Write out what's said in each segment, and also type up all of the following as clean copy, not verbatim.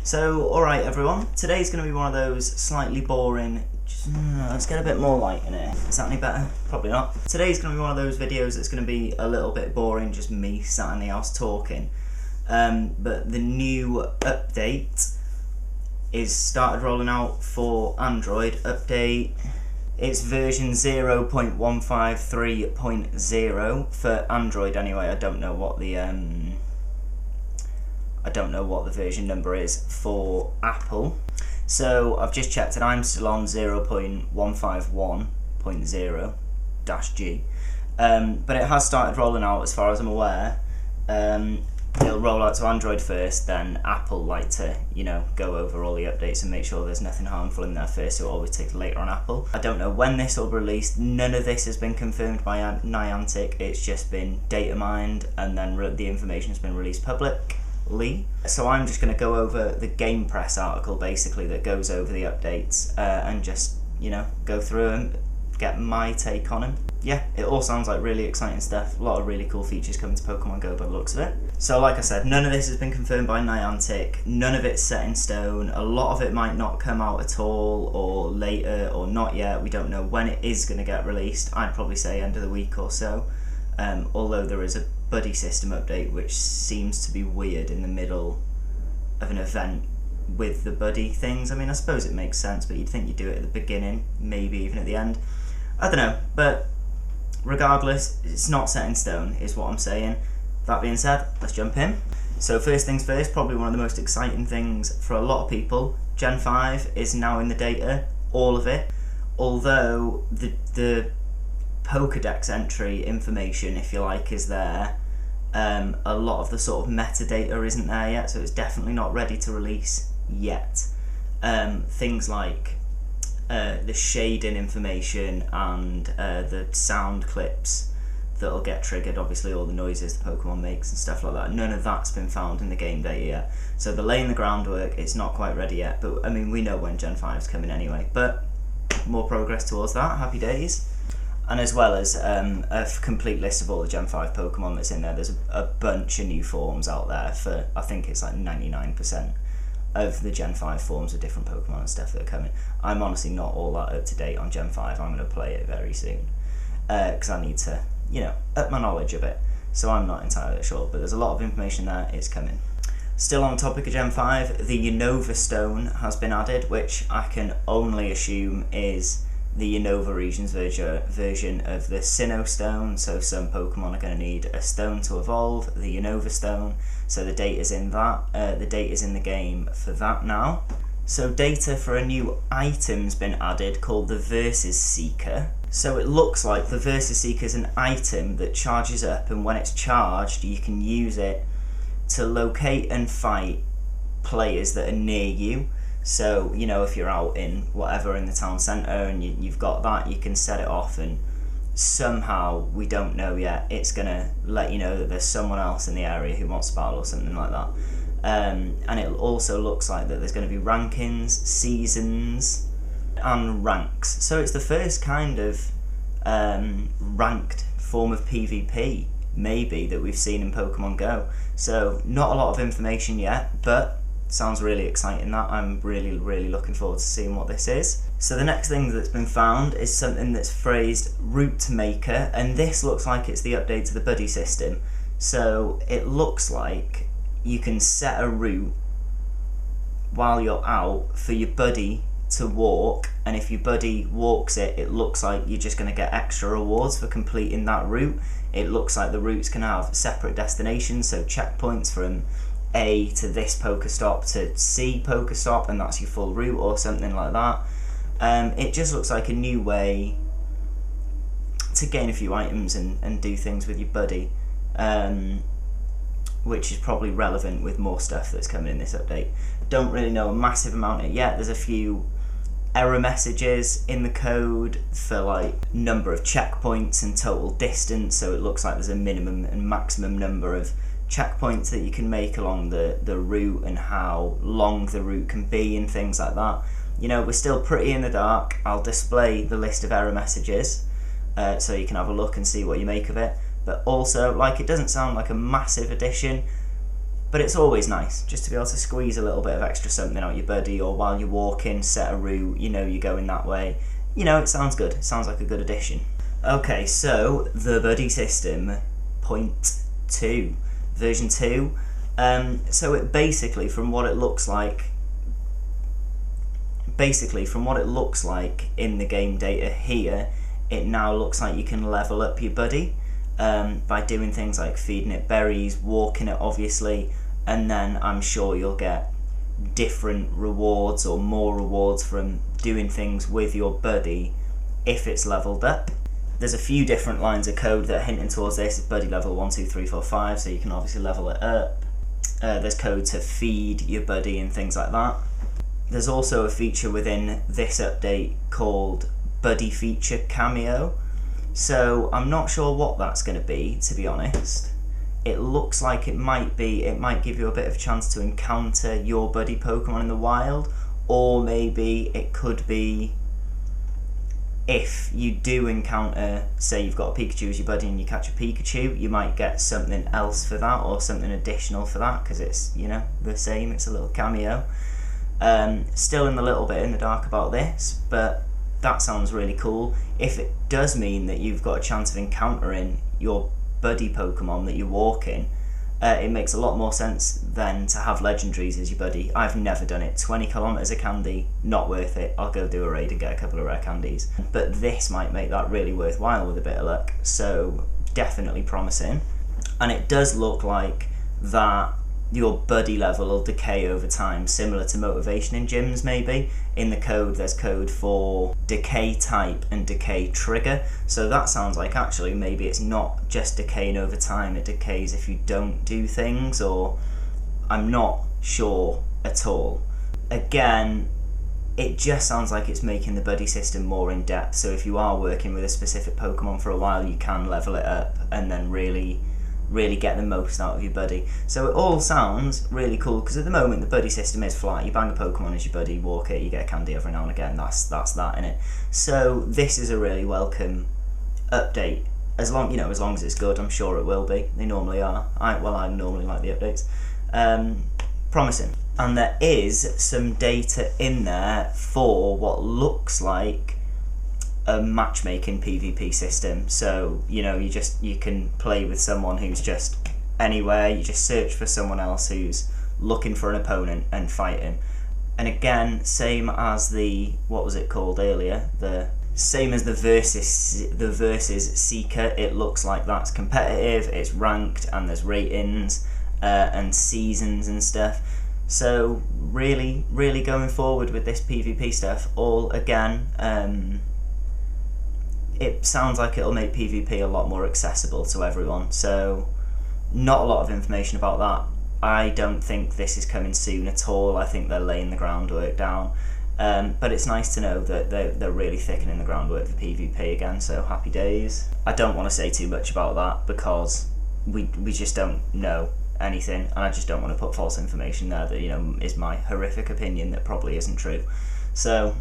So, alright everyone, today's going to be one of those slightly boring, let's get a bit more light in it. Is that any better? Probably not. Today's going to be one of those videos that's going to be a little bit boring, just me sat in the house talking. But the new update is started rolling out for Android. Update, it's version 0.153.0 for Android anyway. I don't know what the version number is for Apple. So I've just checked and I'm still on 0.151.0-G. But it has started rolling out as far as I'm aware. It'll roll out to Android first, then Apple like to, go over all the updates and make sure there's nothing harmful in there first, so it'll always take later on Apple. I don't know when this will be released. None of this has been confirmed by Niantic. It's just been data mined and then the information's been released publicly. So I'm just going to go over the Game Press article basically that goes over the updates and just, go through and get my take on them. Yeah, it all sounds like really exciting stuff. A lot of really cool features coming to Pokemon Go by the looks of it. So like I said, none of this has been confirmed by Niantic. None of it's set in stone. A lot of it might not come out at all, or later, or not yet. We don't know when it is going to get released. I'd probably say end of the week or so. Although there is a buddy system update, which seems to be weird in the middle of an event with the buddy things. I mean, I suppose it makes sense, but you'd think you'd do it at the beginning, maybe even at the end. I don't know, but regardless, it's not set in stone, is what I'm saying. That being said, let's jump in. So first things first, probably one of the most exciting things for a lot of people, Gen 5 is now in the data, all of it. Although the Pokédex entry information, if you like, is there, a lot of the sort of metadata isn't there yet, so it's definitely not ready to release yet. Things like the shading information and the sound clips that'll get triggered, obviously all the noises the Pokemon makes and stuff like that, none of that's been found in the game data yet. So they're laying the groundwork, it's not quite ready yet, but I mean we know when Gen 5's coming anyway, but more progress towards that, happy days. And as well as a complete list of all the Gen 5 Pokemon that's in there. There's a bunch of new forms out there for, I think it's like 99% of the Gen 5 forms of different Pokemon and stuff that are coming. I'm honestly not all that up to date on Gen 5. I'm going to play it very soon because I need to, up my knowledge a bit. So I'm not entirely sure, but there's a lot of information there. It's coming. Since on the topic of Gen 5, the Unova Stone has been added, which I can only assume is the Unova region's version of the Sinnoh Stone. So some Pokemon are going to need a stone to evolve, the Unova Stone. So the data's in that. The data's in the game for that now. So data for a new item's been added called the Versus Seeker. So it looks like the Versus Seeker is an item that charges up, and when it's charged you can use it to locate and fight players that are near you. So, if you're out in whatever in the town centre and you've got that, you can set it off and somehow, we don't know yet, it's going to let you know that there's someone else in the area who wants to battle or something like that. And it also looks like that there's going to be rankings, seasons and ranks. So it's the first kind of ranked form of PvP, maybe, that we've seen in Pokemon Go. So not a lot of information yet, but sounds really exciting. That I'm really looking forward to seeing what this is. So the next thing that's been found is something that's phrased Route Maker, and this looks like it's the update to the buddy system. So it looks like you can set a route while you're out for your buddy to walk, and if your buddy walks it, it looks like you're just going to get extra rewards for completing that route. It looks like the routes can have separate destinations, so checkpoints from A to this Pokestop to C Pokestop, and that's your full route or something like that. It just looks like a new way to gain a few items and do things with your buddy, which is probably relevant with more stuff that's coming in this update. Don't really know a massive amount of it yet. There's a few error messages in the code for like number of checkpoints and total distance, so it looks like there's a minimum and maximum number of checkpoints that you can make along the route and how long the route can be and things like that. We're still pretty in the dark. I'll display the list of error messages so you can have a look and see what you make of it. But also, it doesn't sound like a massive addition, But it's always nice just to be able to squeeze a little bit of extra something out your buddy, or while you're walking, set a route, you know, you're going that way. You know, it sounds good. It sounds like a good addition. Okay, so the buddy system, point 2, version 2. So it basically, from what it looks like in the game data here, it now looks like you can level up your buddy by doing things like feeding it berries, walking it obviously, and then I'm sure you'll get different rewards or more rewards from doing things with your buddy if it's leveled up. There's a few different lines of code that are hinting towards this. It's buddy level 1, 2, 3, 4, 5, so you can obviously level it up. There's code to feed your buddy and things like that. There's also a feature within this update called Buddy Feature Cameo. So I'm not sure what that's going to be, to be honest. It looks like it might give you a bit of a chance to encounter your buddy Pokemon in the wild, or maybe it could be if you do encounter, say you've got a Pikachu as your buddy and you catch a Pikachu, you might get something else for that, or something additional for that, because it's, you know, the same, it's a little cameo. Still in a little bit in the dark about this, but that sounds really cool. If it does mean that you've got a chance of encountering your buddy Pokemon that you're walking, it makes a lot more sense than to have legendaries as your buddy. I've never done it. 20 kilometers of candy, not worth it. I'll go do a raid and get a couple of rare candies. But this might make that really worthwhile with a bit of luck, so definitely promising. And it does look like that your buddy level will decay over time, similar to motivation in gyms maybe. In the code, there's code for decay type and decay trigger, so that sounds like actually maybe it's not just decaying over time, it decays if you don't do things, or I'm not sure at all. Again, it just sounds like it's making the buddy system more in depth, so if you are working with a specific Pokemon for a while, you can level it up and then really get the most out of your buddy. So it all sounds really cool, because at the moment the buddy system is flat. You bang a Pokemon as your buddy, walk it, you get a candy every now and again, that's that innit. So this is a really welcome update, as long as it's good. I'm sure it will be. They normally are. I normally like the updates. Promising. And there is some data in there for what looks like a matchmaking PvP system. So, you know, you can play with someone who's just anywhere, you just search for someone else who's looking for an opponent and fight him. And again, same as the, what was it called earlier, same as the versus Seeker, it looks like that's competitive, it's ranked, and there's ratings and seasons and stuff. So really going forward with this PvP stuff, all again, it sounds like it'll make PvP a lot more accessible to everyone, so not a lot of information about that. I don't think this is coming soon at all. I think they're laying the groundwork down, but it's nice to know that they're really thickening the groundwork for PvP again, so happy days. I don't want to say too much about that because we just don't know anything, and I just don't want to put false information there that, you know, is my horrific opinion that probably isn't true. So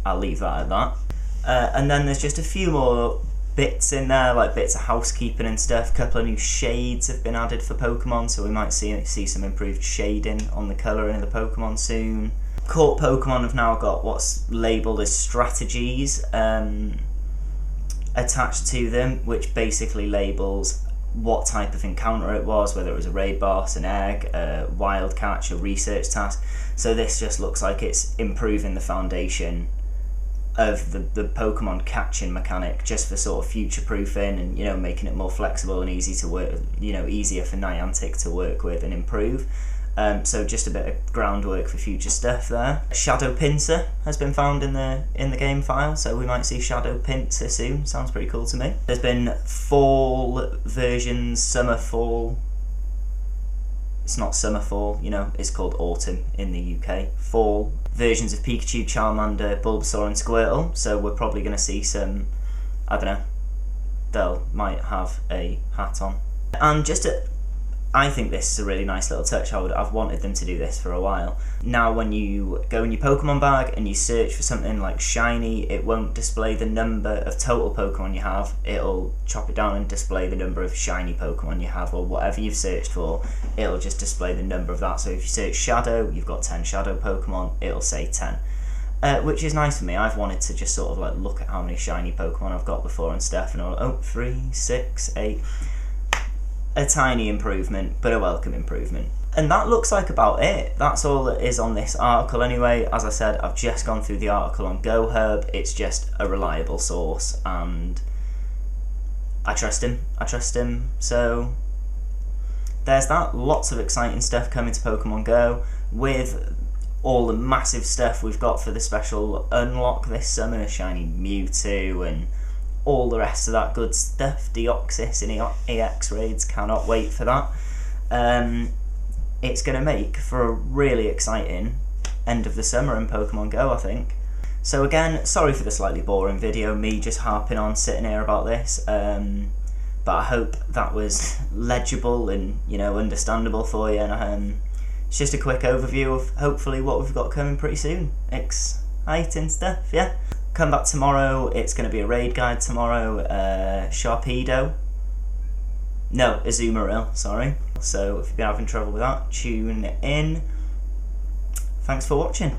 I'll leave that at that. And then there's just a few more bits in there, like bits of housekeeping and stuff. A couple of new shades have been added for Pokemon, so we might see some improved shading on the colouring of the Pokemon soon. Caught Pokemon have now got what's labelled as strategies attached to them, which basically labels what type of encounter it was, whether it was a raid boss, an egg, a wild catch, a research task. So this just looks like it's improving the foundation of the Pokemon catching mechanic, just for sort of future proofing and, you know, making it more flexible and easy to work, you know, easier for Niantic to work with and improve. So just a bit of groundwork for future stuff there. Shadow Pinsir has been found in the game file, so we might see Shadow Pinsir soon. Sounds pretty cool to me. There's been fall versions, summer, fall. It's not summer, fall, you know, it's called autumn in the UK. Fall versions of Pikachu, Charmander, Bulbasaur and Squirtle, so we're probably going to see some, I don't know, might have a hat on. And just I think this is a really nice little touch. I've wanted them to do this for a while. Now when you go in your Pokemon bag and you search for something like shiny, it won't display the number of total Pokemon you have. It'll chop it down and display the number of shiny Pokemon you have, or whatever you've searched for. It'll just display the number of that. So if you search Shadow, you've got 10 Shadow Pokemon, it'll say 10. Which is nice for me. I've wanted to just sort of like look at how many shiny Pokemon I've got before and stuff, and I'm like, 3, 6, 8... A tiny improvement, but a welcome improvement. And that looks like about it. That's all that is on this article anyway. As I said, I've just gone through the article on GoHerb. It's just a reliable source, and I trust him. So there's that. Lots of exciting stuff coming to Pokemon Go, with all the massive stuff we've got for the special unlock this summer, shiny Mewtwo and all the rest of that good stuff. Deoxys and EX raids, cannot wait for that. It's going to make for a really exciting end of the summer in Pokemon Go, I think. So again, sorry for the slightly boring video, me just harping on, sitting here about this, but I hope that was legible and, you know, understandable for you, and it's just a quick overview of hopefully what we've got coming pretty soon. Exciting stuff, yeah. Come back tomorrow. It's going to be a raid guide tomorrow. Sharpedo. No, Azumarill, sorry. So if you've been having trouble with that, tune in. Thanks for watching.